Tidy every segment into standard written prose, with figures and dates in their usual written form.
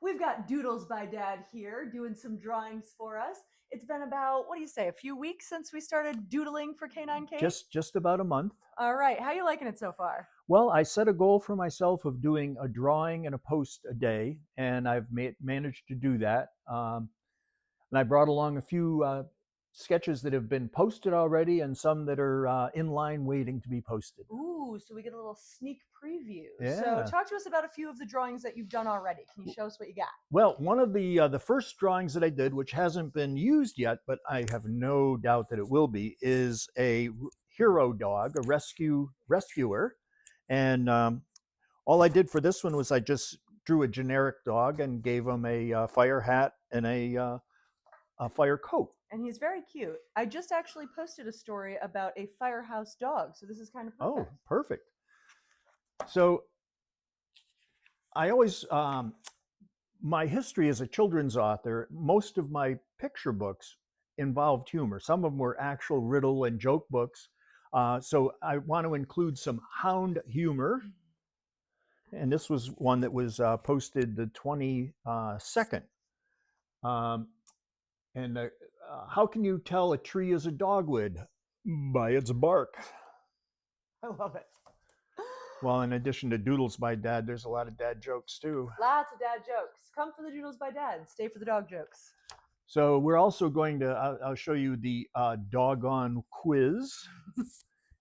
We've got Doodles by Dad here doing some drawings for us. It's been about, what do you say, a few weeks since we started doodling for Canine Kate? Just about a month. All right. How you liking it so far? Well, I set a goal for myself of doing a drawing and a post a day, and I've managed to do that. And I brought along a few sketches that have been posted already, and some that are in line waiting to be posted. Ooh, so we get a little sneak preview. So Yeah. talk to us about a few of the drawings that you've done already. Can you show us what you got? Well, one of the first drawings that I did, which hasn't been used yet, but I have no doubt that it will be, is a hero dog, a rescuer, and all I did for this one was I just drew a generic dog and gave him a fire hat and a fire coat. And he's very cute. I just actually posted a story about a firehouse dog, so this is kind of perfect. Oh, perfect. So I always, my history as a children's author, most of my picture books involved humor. Some of them were actual riddle and joke books. So I want to include some hound humor. And this was one that was posted the 22nd. How can you tell a tree is a dogwood? By its bark. I love it. Well, in addition to Doodles by Dad, there's a lot of dad jokes too. Lots of dad jokes. Come for the Doodles by Dad. Stay for the dog jokes. So we're also going to, I'll show you the doggone quiz.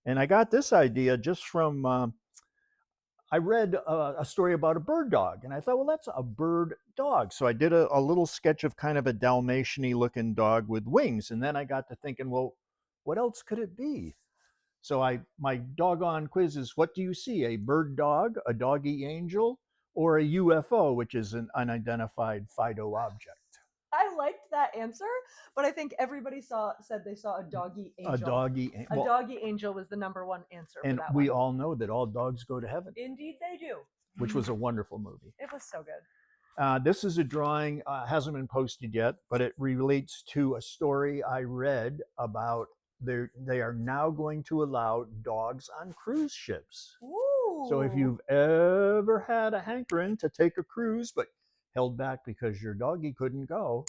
And I got this idea just from, I read a story about a bird dog, and I thought, well, that's a bird dog. So I did a little sketch of kind of a Dalmatian-y looking dog with wings. And then I got to thinking, well, what else could it be? So my doggone quiz is, what do you see? A bird dog, a doggy angel, or a UFO, which is an unidentified FIDO object? I liked that answer, but I think everybody said they saw a doggy angel. A doggy A doggy angel was the number one answer for and that we one. all know that all dogs go to heaven. Indeed they do. Which was a wonderful movie. It was so good. This is a drawing, hasn't been posted yet, but it relates to a story I read about they are now going to allow dogs on cruise ships. Ooh. So if you've ever had a hankering to take a cruise but held back because your doggy couldn't go,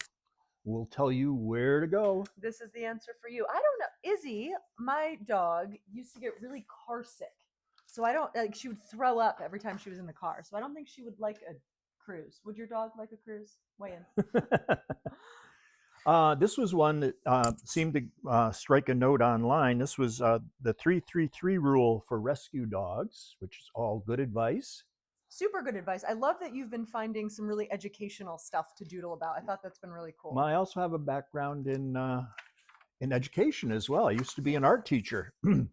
we'll tell you where to go. This is the answer for you. I don't know. Izzy, my dog, used to get really car sick. So I don't like, she would throw up every time she was in the car. So I don't think she would like a cruise. Would your dog like a cruise? Weigh in. This was one that seemed to strike a note online. This was the 333 rule for rescue dogs, which is all good advice. Super good advice. I love that you've been finding some really educational stuff to doodle about. I thought that's been really cool. Well, I also have a background in education as well. I used to be an art teacher. And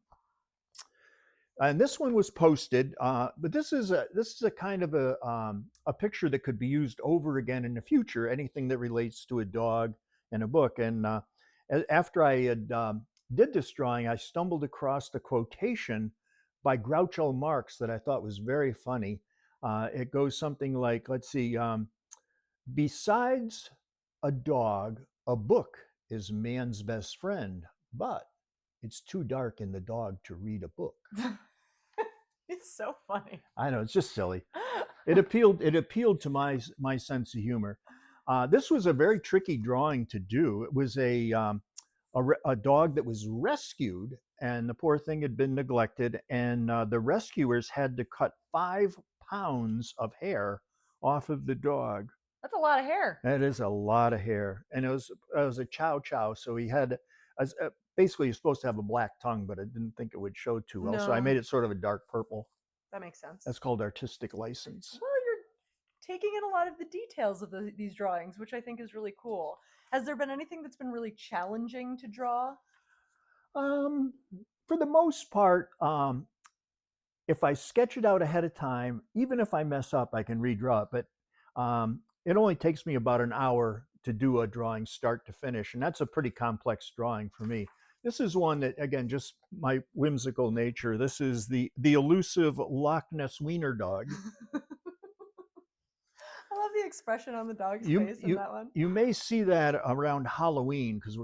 this one was posted, but this is a kind of a picture that could be used over again in the future. Anything that relates to a dog and a book. And after I had did this drawing, I stumbled across a quotation by Groucho Marx that I thought was very funny. It goes something like, let's see, besides a dog, a book is man's best friend, but it's too dark in the dog to read a book. It's so funny. I know, it's just silly. It appealed to my sense of humor. This was a very tricky drawing to do. It was a dog that was rescued, and the poor thing had been neglected, and the rescuers had to cut 5 pounds of hair off of the dog. That's a lot of hair. That is a lot of hair. And it was a chow chow, so he had basically you're supposed to have a black tongue, but I didn't think it would show too well. No. So I made it sort of a dark purple. That makes sense. That's called artistic license. Well, you're taking in a lot of the details of these drawings, which I think is really cool. Has there been anything that's been really challenging to draw? For the most part, if I sketch it out ahead of time, even if I mess up, I can redraw it. But it only takes me about an hour to do a drawing start to finish. And that's a pretty complex drawing for me. This is one that, again, just my whimsical nature. This is the elusive Loch Ness Wiener dog. I love the expression on the dog's face in that one. You may see that around Halloween, because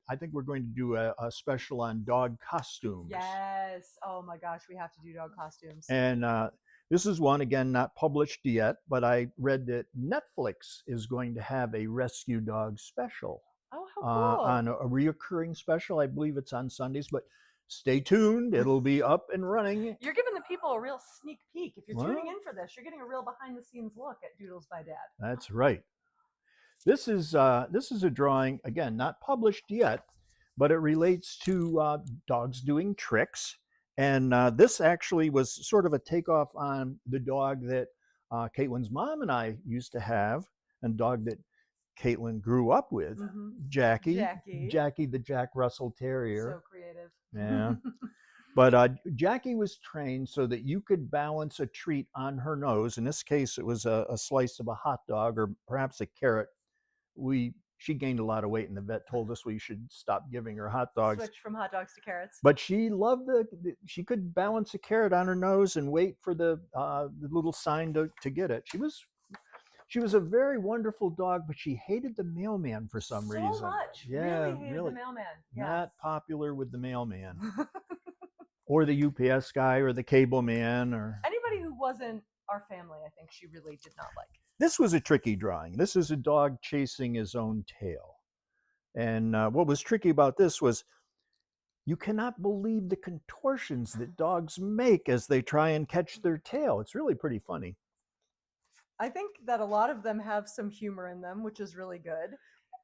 I think we're going to do a special on dog costumes. Yes. Oh my gosh, we have to do dog costumes. And This is one, again, not published yet, but I read that Netflix is going to have a rescue dog special, Oh, how cool. on a reoccurring special. I believe it's on Sundays, but stay tuned. It'll be up and running. You're giving the people a real sneak peek. If you're tuning Well, in for this, you're getting a real behind the scenes look at Doodles by Dad. that's right. This is a drawing, again, not published yet, but it relates to dogs doing tricks. And this actually was sort of a takeoff on the dog that Caitlin's mom and I used to have, and dog that Caitlin grew up with, Jackie. Jackie, the Jack Russell Terrier. So creative. Yeah. But Jackie was trained so that you could balance a treat on her nose. In this case, it was a slice of a hot dog or perhaps a carrot. She gained a lot of weight, and the vet told us we should stop giving her hot dogs. Switch from hot dogs to carrots. But she loved she could balance a carrot on her nose and wait for the little sign to get it. She was a very wonderful dog, but she hated the mailman for some reason. So much. Yeah, really hated the mailman. Yes. Not popular with the mailman. Or the UPS guy or the cable man or anybody who wasn't our family, I think she really did not like. This was a tricky drawing. This is a dog chasing his own tail. And what was tricky about this was you cannot believe the contortions that dogs make as they try and catch their tail. It's really pretty funny. I think that a lot of them have some humor in them, which is really good.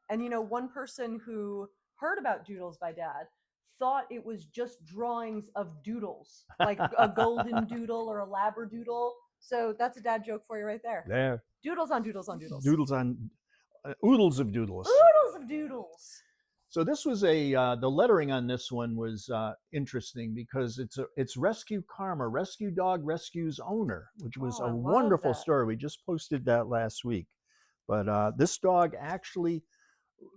And, you know, one person who heard about Doodles by Dad thought it was just drawings of doodles, like a golden doodle or a labradoodle. So that's a dad joke for you right there. There. Doodles on doodles on doodles. Doodles on oodles of doodles. Oodles of doodles. So this was the lettering on this one was interesting because it's Rescue Karma, rescue dog rescues owner, which was a wonderful story. We just posted that last week. But this dog actually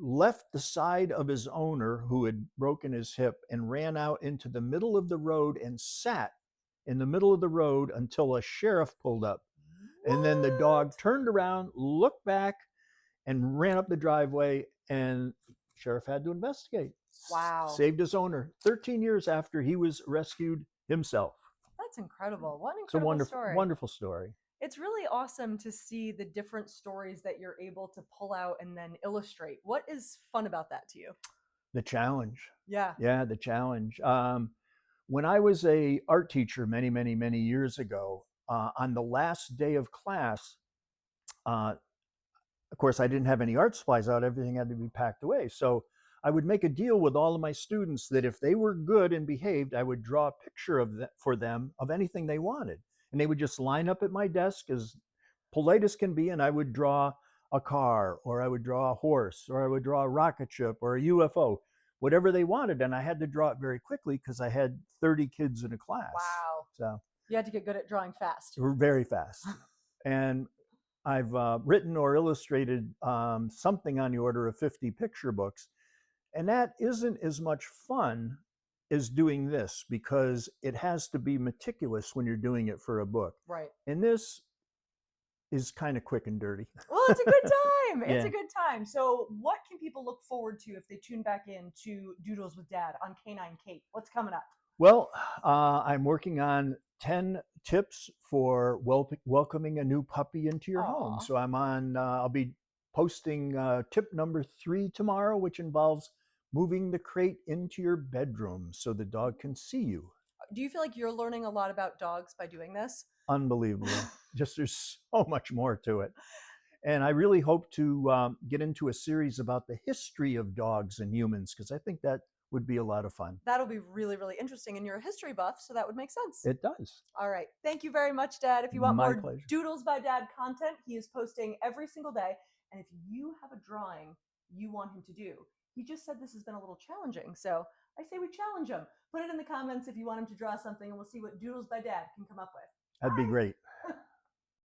left the side of his owner who had broken his hip and ran out into the middle of the road and sat in the middle of the road until a sheriff pulled up. What? And then the dog turned around, looked back, and ran up the driveway, and sheriff had to investigate. Wow. Saved his owner 13 years after he was rescued himself. That's incredible. What an incredible story. Wonderful story. It's really awesome to see the different stories that you're able to pull out and then illustrate. What is fun about that to you? The challenge. Yeah. Yeah, the challenge. When I was a art teacher many years ago, on the last day of class, of course, I didn't have any art supplies out. Everything had to be packed away. So I would make a deal with all of my students that if they were good and behaved, I would draw a picture for them of anything they wanted. And they would just line up at my desk as polite as can be, and I would draw a car, or I would draw a horse, or I would draw a rocket ship or a UFO, whatever they wanted. And I had to draw it very quickly because I had 30 kids in a class. Wow. So you had to get good at drawing fast. Very fast. And I've written or illustrated something on the order of 50 picture books. And that isn't as much fun as doing this because it has to be meticulous when you're doing it for a book. Right. And this is kind of quick and dirty. Well, it's a good time. It's a good time. So what can people look forward to if they tune back in to Doodles with Dad on Canine Kate? What's coming up? Well, I'm working on 10 tips for welcoming a new puppy into your home. So I'll be posting tip number 3 tomorrow, which involves moving the crate into your bedroom so the dog can see you. Do you feel like you're learning a lot about dogs by doing this? Unbelievable. Just there's so much more to it. And I really hope to get into a series about the history of dogs and humans because I think that would be a lot of fun. That'll be really, really interesting. And you're a history buff, so that would make sense. It does. All right. Thank you very much, Dad. If you want more Doodles by Dad content, he is posting every single day. And if you have a drawing you want him to do, he just said this has been a little challenging. So I say we challenge him. Put it in the comments if you want him to draw something, and we'll see what Doodles by Dad can come up with. That'd be great.